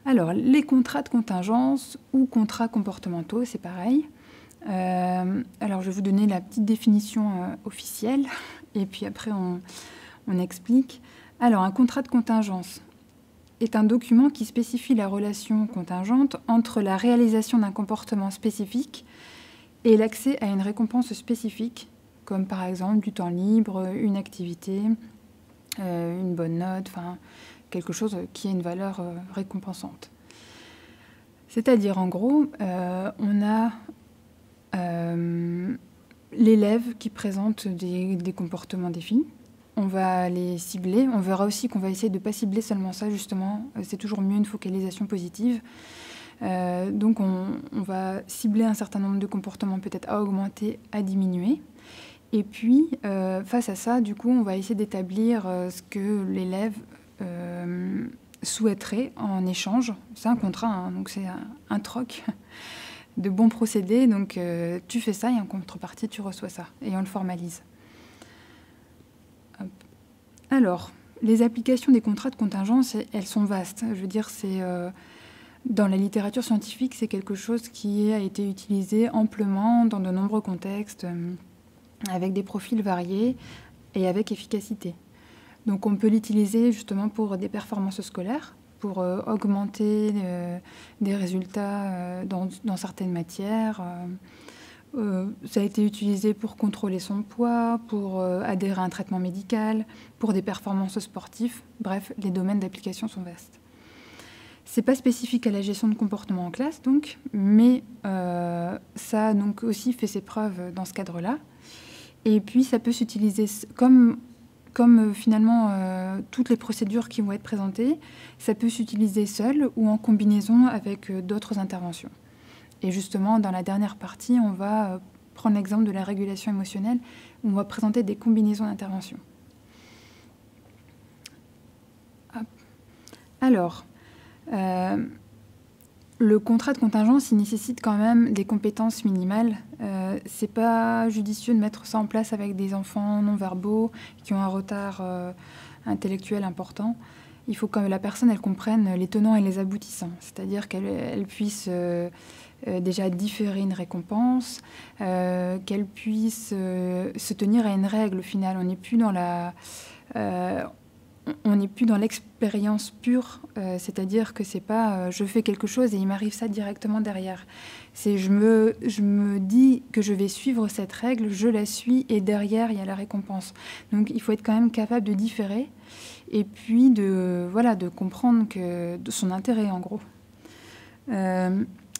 Alors, les contrats de contingence ou contrats comportementaux, c'est pareil. Alors, je vais vous donner la petite définition officielle, et puis après, on explique. Alors, un contrat de contingence est un document qui spécifie la relation contingente entre la réalisation d'un comportement spécifique et l'accès à une récompense spécifique, comme par exemple du temps libre, une activité, une bonne note, enfin quelque chose qui a une valeur récompensante. C'est-à-dire, en gros, on a l'élève qui présente des comportements définis. On va les cibler. On verra aussi qu'on va essayer de ne pas cibler seulement ça, justement. C'est toujours mieux une focalisation positive. Donc, on va cibler un certain nombre de comportements peut-être à augmenter, à diminuer. Et puis, face à ça, du coup, on va essayer d'établir ce que l'élève souhaiterait en échange. C'est un contrat, hein, donc c'est un troc de bons procédés. Donc, tu fais ça et en contrepartie, tu reçois ça. Et on le formalise. Hop. Alors, les applications des contrats de contingence, elles sont vastes. Je veux dire, c'est... dans la littérature scientifique, c'est quelque chose qui a été utilisé amplement dans de nombreux contextes, avec des profils variés et avec efficacité. Donc on peut l'utiliser justement pour des performances scolaires, pour augmenter des résultats dans certaines matières. Ça a été utilisé pour contrôler son poids, pour adhérer à un traitement médical, pour des performances sportives. Bref, les domaines d'application sont vastes. C'est pas spécifique à la gestion de comportement en classe, donc, mais ça a donc aussi fait ses preuves dans ce cadre-là. Et puis, ça peut s'utiliser comme finalement toutes les procédures qui vont être présentées, ça peut s'utiliser seul ou en combinaison avec d'autres interventions. Et justement, dans la dernière partie, on va prendre l'exemple de la régulation émotionnelle, où on va présenter des combinaisons d'interventions. Alors, le contrat de contingence, il nécessite quand même des compétences minimales. C'est pas judicieux de mettre ça en place avec des enfants non-verbaux qui ont un retard intellectuel important. Il faut que la personne elle comprenne les tenants et les aboutissants, c'est-à-dire qu'elle puisse déjà différer une récompense, qu'elle puisse se tenir à une règle finale. On n'est plus dans on n'est plus dans l'expérience pure, c'est-à-dire que c'est pas je fais quelque chose et il m'arrive ça directement derrière. C'est je me dis que je vais suivre cette règle, je la suis et derrière il y a la récompense. Donc il faut être quand même capable de différer et puis de comprendre de son intérêt en gros.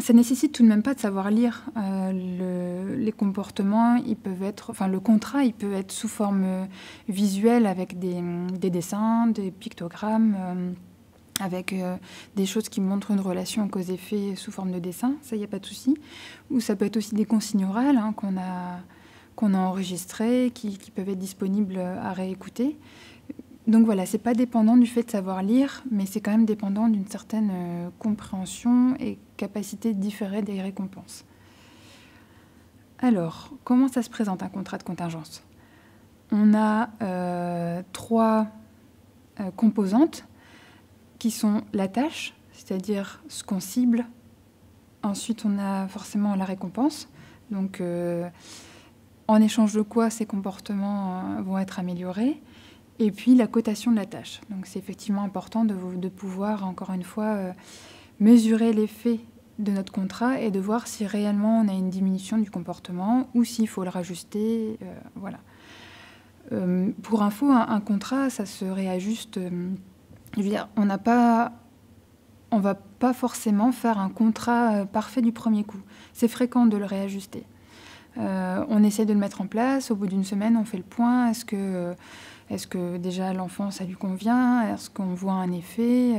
Ça nécessite tout de même pas de savoir lire. Les comportements, ils peuvent être, enfin le contrat, il peut être sous forme visuelle avec des dessins, des pictogrammes, avec des choses qui montrent une relation cause-effet sous forme de dessin. Ça, il n'y a pas de souci. Ou ça peut être aussi des consignes orales qu'on a enregistrées, qui peuvent être disponibles à réécouter. Donc voilà, c'est pas dépendant du fait de savoir lire, mais c'est quand même dépendant d'une certaine compréhension et capacité de différer des récompenses. Alors, comment ça se présente un contrat de contingence ? On a 3 composantes qui sont la tâche, c'est-à-dire ce qu'on cible. Ensuite, on a forcément la récompense. Donc, en échange de quoi ces comportements vont être améliorés. Et puis la cotation de la tâche. Donc c'est effectivement important de pouvoir, encore une fois, mesurer l'effet de notre contrat et de voir si réellement on a une diminution du comportement ou s'il faut le rajuster. Voilà. Pour info, un contrat, ça se réajuste. Je veux dire, on va pas forcément faire un contrat parfait du premier coup. C'est fréquent de le réajuster. On essaie de le mettre en place. Au bout d'une semaine, on fait le point. Est-ce que déjà l'enfant, ça lui convient ? Est-ce qu'on voit un effet ?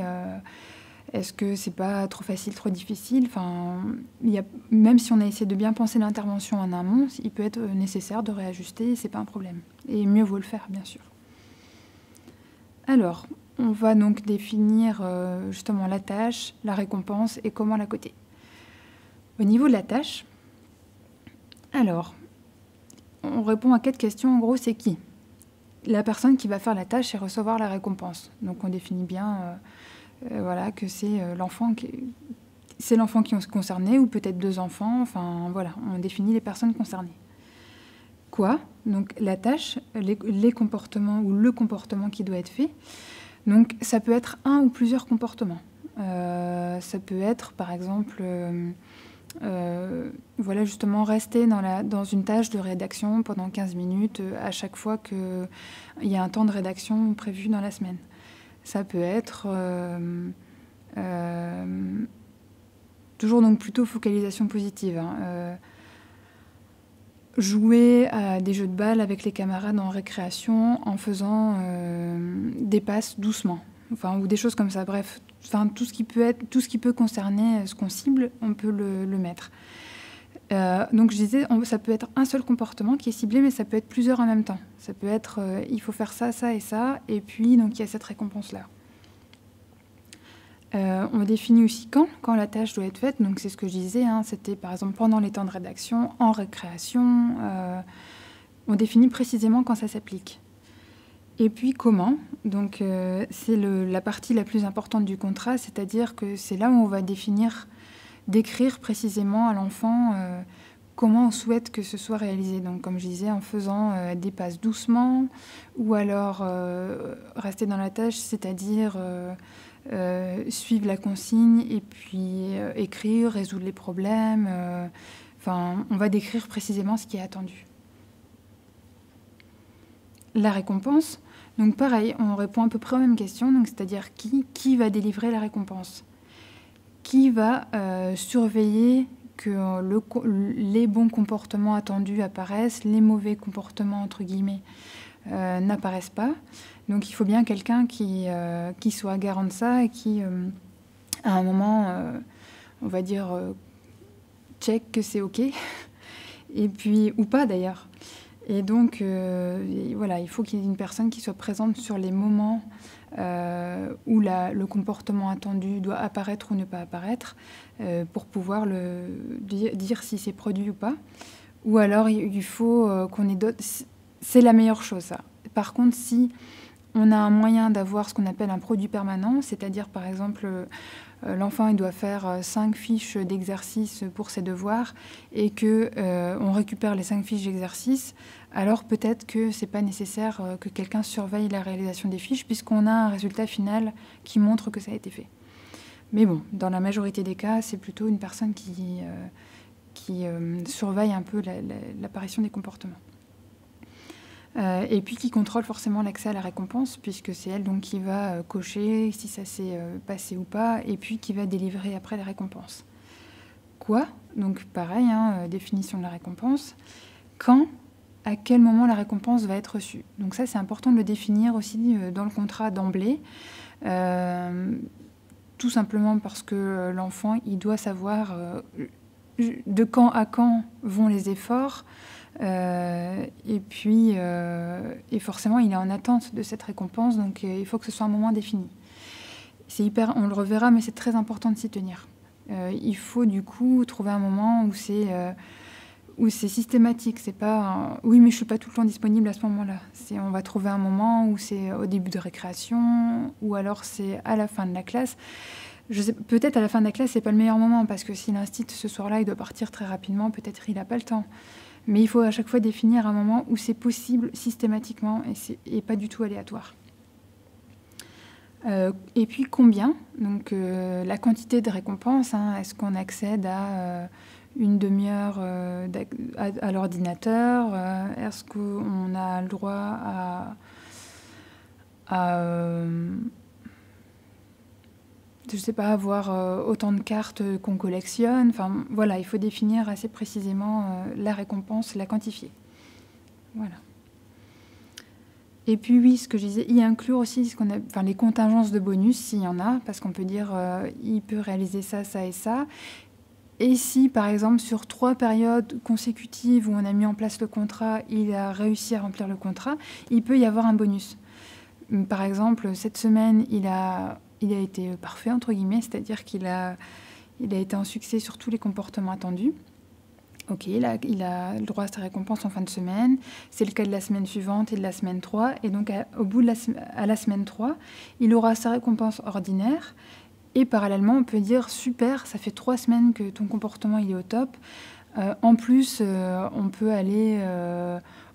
Est-ce que c'est pas trop facile, trop difficile ? Enfin, même si on a essayé de bien penser l'intervention en amont, il peut être nécessaire de réajuster, c'est pas un problème. Et mieux vaut le faire, bien sûr. Alors, on va donc définir justement la tâche, la récompense et comment la coter. Au niveau de la tâche, alors, on répond à 4 questions. En gros, c'est qui ? La personne qui va faire la tâche et recevoir la récompense. Donc on définit bien Voilà, que c'est l'enfant qui est concerné, ou peut-être 2 enfants. Enfin, voilà, on définit les personnes concernées. Quoi? Donc, la tâche, les comportements ou le comportement qui doit être fait. Donc, ça peut être un ou plusieurs comportements. Ça peut être, par exemple, voilà, justement, rester dans une tâche de rédaction pendant 15 minutes à chaque fois qu'il y a un temps de rédaction prévu dans la semaine. Ça peut être toujours donc plutôt focalisation positive. Jouer à des jeux de balle avec les camarades en récréation en faisant des passes doucement, enfin, ou des choses comme ça. Bref, enfin, tout ce qui peut concerner ce qu'on cible, on peut le mettre. Donc je disais, ça peut être un seul comportement qui est ciblé, mais ça peut être plusieurs en même temps. Ça peut être, il faut faire ça, ça et ça, et puis donc il y a cette récompense-là. On définit aussi quand la tâche doit être faite. Donc c'est ce que je disais, c'était par exemple pendant les temps de rédaction, en récréation. On définit précisément quand ça s'applique. Et puis comment? Donc c'est la partie la plus importante du contrat, c'est-à-dire que c'est là où on va décrire précisément à l'enfant comment on souhaite que ce soit réalisé. Donc comme je disais, en faisant des passes doucement, ou alors rester dans la tâche, c'est-à-dire suivre la consigne et puis écrire, résoudre les problèmes. Enfin, on va décrire précisément ce qui est attendu. La récompense, donc pareil, on répond à peu près aux mêmes questions, donc c'est-à-dire qui va délivrer la récompense, qui va surveiller que les bons comportements attendus apparaissent, les mauvais comportements entre guillemets n'apparaissent pas. Donc il faut bien quelqu'un qui soit garant de ça et qui, à un moment, on va dire, check que c'est OK, et puis, ou pas d'ailleurs. Et donc, voilà, il faut qu'il y ait une personne qui soit présente sur les moments où le comportement attendu doit apparaître ou ne pas apparaître, pour pouvoir dire si c'est produit ou pas. Ou alors, il faut qu'on ait d'autres... C'est la meilleure chose, ça. Par contre, si on a un moyen d'avoir ce qu'on appelle un produit permanent, c'est-à-dire, par exemple, l'enfant il doit faire 5 fiches d'exercice pour ses devoirs et qu'on récupère les 5 fiches d'exercice, alors peut-être que ce n'est pas nécessaire que quelqu'un surveille la réalisation des fiches puisqu'on a un résultat final qui montre que ça a été fait. Mais bon, dans la majorité des cas, c'est plutôt une personne qui surveille un peu l'apparition des comportements. Et puis qui contrôle forcément l'accès à la récompense, puisque c'est elle donc qui va cocher si ça s'est passé ou pas, et puis qui va délivrer après la récompense. Quoi? Donc pareil, définition de la récompense. Quand, à quel moment la récompense va être reçue? Donc ça, c'est important de le définir aussi dans le contrat d'emblée, tout simplement parce que l'enfant, il doit savoir de quand à quand vont les efforts, et puis et forcément il est en attente de cette récompense, donc il faut que ce soit un moment défini. On le reverra, mais c'est très important de s'y tenir. Il faut du coup trouver un moment où c'est systématique. C'est pas oui, mais je suis pas tout le temps disponible à ce moment-là. On va trouver un moment où c'est au début de récréation, ou alors c'est à la fin de la classe. Peut-être à la fin de la classe, c'est pas le meilleur moment, parce que si l'instit ce soir-là il doit partir très rapidement, peut-être il n'a pas le temps. Mais il faut à chaque fois définir un moment où c'est possible systématiquement et pas du tout aléatoire. Et puis combien? Donc la quantité de récompense, est-ce qu'on accède à une demi-heure à l'ordinateur? Est-ce qu'on a le droit à je ne sais pas, avoir autant de cartes qu'on collectionne. Enfin, voilà, il faut définir assez précisément la récompense, la quantifier. Voilà. Et puis oui, ce que je disais, y inclure aussi les contingences de bonus, s'il y en a, parce qu'on peut dire il peut réaliser ça, ça et ça. Et si, par exemple, sur 3 périodes consécutives où on a mis en place le contrat, il a réussi à remplir le contrat, il peut y avoir un bonus. Par exemple, cette semaine, il a été parfait, entre guillemets, c'est-à-dire qu'il a été un succès sur tous les comportements attendus. Ok, il a le droit à sa récompense en fin de semaine. C'est le cas de la semaine suivante et de la semaine 3. Et donc, au bout de à la semaine 3, il aura sa récompense ordinaire. Et parallèlement, on peut dire, super, ça fait 3 semaines que ton comportement il est au top. En plus, on peut aller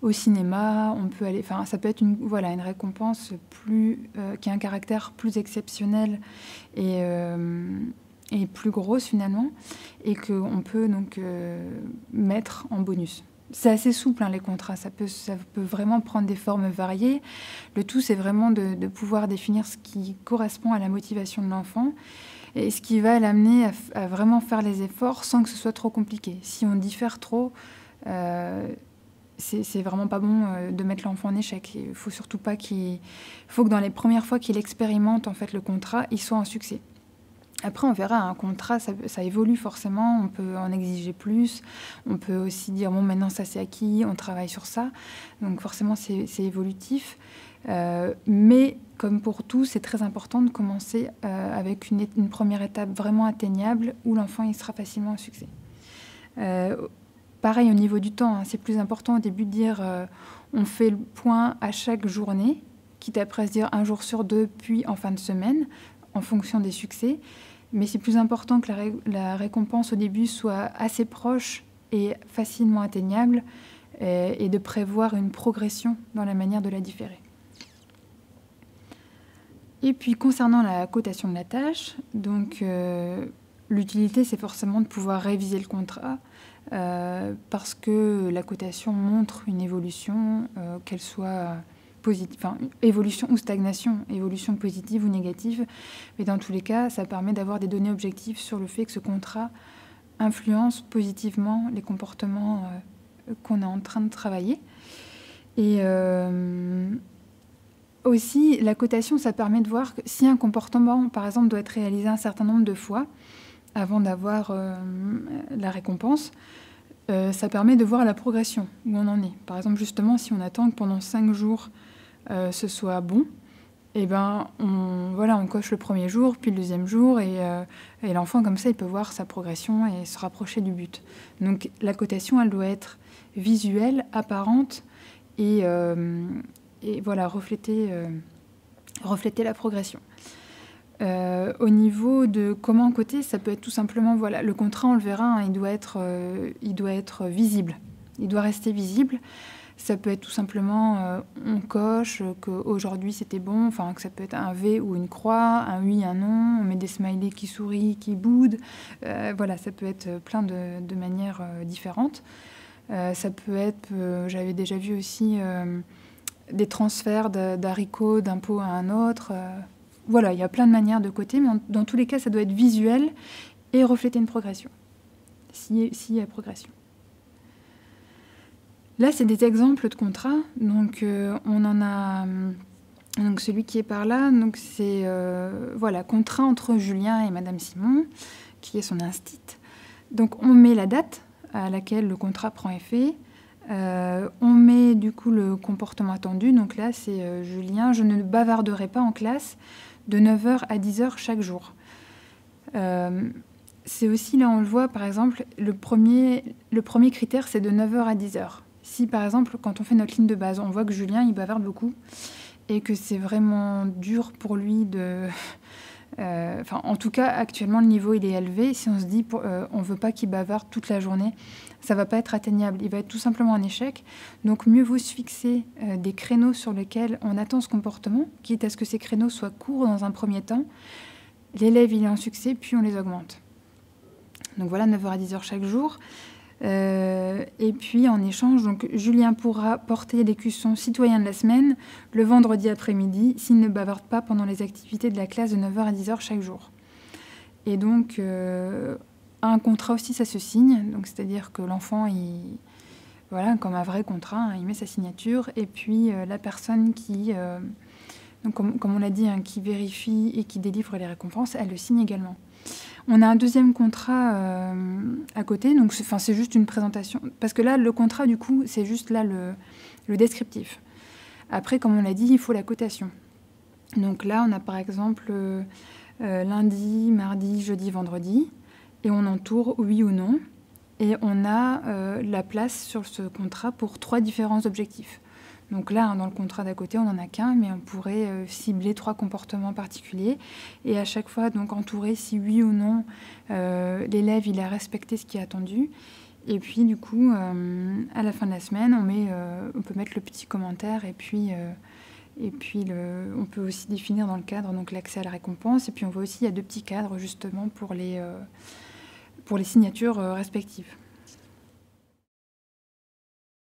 au cinéma, on peut aller, enfin, ça peut être une récompense qui a un caractère plus exceptionnel et plus grosse finalement, et qu'on peut donc mettre en bonus. C'est assez souple, hein, les contrats, ça peut vraiment prendre des formes variées. Le tout, c'est vraiment de pouvoir définir ce qui correspond à la motivation de l'enfant et ce qui va l'amener à vraiment faire les efforts sans que ce soit trop compliqué. Si on diffère trop, c'est vraiment pas bon de mettre l'enfant en échec. Il faut surtout pas faut que dans les premières fois qu'il expérimente en fait le contrat, il soit un succès. Après, on verra, un contrat, ça évolue forcément, on peut en exiger plus, on peut aussi dire, bon, maintenant ça c'est acquis, on travaille sur ça, donc forcément c'est évolutif. Mais comme pour tout, c'est très important de commencer avec une première étape vraiment atteignable où l'enfant il sera facilement un succès. Pareil au niveau du temps, hein, c'est plus important au début de dire on fait le point à chaque journée, quitte après se dire un jour sur 2, puis en fin de semaine, en fonction des succès. Mais c'est plus important que la récompense au début soit assez proche et facilement atteignable et de prévoir une progression dans la manière de la différer. Et puis concernant la cotation de la tâche, donc l'utilité c'est forcément de pouvoir réviser le contrat parce que la cotation montre une évolution, qu'elle soit évolution ou stagnation, évolution positive ou négative. Mais dans tous les cas, ça permet d'avoir des données objectives sur le fait que ce contrat influence positivement les comportements qu'on est en train de travailler. Et aussi, la cotation, ça permet de voir que si un comportement, par exemple, doit être réalisé un certain nombre de fois avant d'avoir la récompense, ça permet de voir la progression, où on en est. Par exemple, justement, si on attend que pendant 5 jours, ce soit bon, et ben on coche le premier jour, puis le deuxième jour, et l'enfant, comme ça, il peut voir sa progression et se rapprocher du but. Donc la cotation, elle doit être visuelle, apparente, et voilà, refléter la progression. Au niveau de comment coter, ça peut être tout simplement, voilà, le contrat, on le verra, hein, il doit être visible, il doit rester visible. Ça peut être tout simplement, on coche qu'aujourd'hui c'était bon, enfin que ça peut être un V ou une croix, un oui, un non, on met des smileys qui sourient, qui boudent. Voilà, ça peut être plein de manières différentes. Ça peut être, j'avais déjà vu aussi des transferts d'haricots d'un pot à un autre. Voilà, il y a plein de manières de coter, mais dans tous les cas, ça doit être visuel et refléter une progression, s'il y a progression. Là, c'est des exemples de contrats. Donc, on en a... Donc, celui qui est par là, donc c'est contrat entre Julien et Madame Simon, qui est son instit. Donc, on met la date à laquelle le contrat prend effet. On met du coup le comportement attendu. Donc là, c'est Julien, je ne bavarderai pas en classe de 9h à 10h chaque jour. C'est aussi, là, on le voit, par exemple, le premier critère, c'est de 9h à 10h. Si, par exemple, quand on fait notre ligne de base, on voit que Julien, il bavarde beaucoup et que c'est vraiment dur pour lui de... en tout cas, actuellement, le niveau, il est élevé. Si on se dit, on ne veut pas qu'il bavarde toute la journée, ça ne va pas être atteignable. Il va être tout simplement en échec. Donc, mieux vaut se fixer des créneaux sur lesquels on attend ce comportement, quitte à ce que ces créneaux soient courts dans un premier temps. L'élève, il est en succès, puis on les augmente. Donc voilà, 9h à 10h chaque jour. Et puis en échange, donc, Julien pourra porter l'écusson citoyen de la semaine le vendredi après-midi s'il ne bavarde pas pendant les activités de la classe de 9h à 10h chaque jour. Et donc, un contrat aussi, ça se signe. Donc, c'est-à-dire que l'enfant, voilà, comme un vrai contrat, hein, il met sa signature. Et puis, la personne qui, donc, comme on l'a dit, hein, qui vérifie et qui délivre les récompenses, elle le signe également. On a un deuxième contrat à côté, donc c'est juste une présentation. Parce que là, le contrat, du coup, c'est juste là le descriptif. Après, comme on l'a dit, il faut la cotation. Donc là, on a par exemple lundi, mardi, jeudi, vendredi, et on entoure oui ou non. Et on a la place sur ce contrat pour 3 différents objectifs. Donc là, dans le contrat d'à côté, on n'en a qu'un, mais on pourrait cibler 3 comportements particuliers. Et à chaque fois, donc entourer si oui ou non l'élève il a respecté ce qui est attendu. Et puis du coup, à la fin de la semaine, on peut mettre le petit commentaire et puis on peut aussi définir dans le cadre donc l'accès à la récompense. Et puis on voit aussi, il y a 2 petits cadres justement pour les signatures respectives.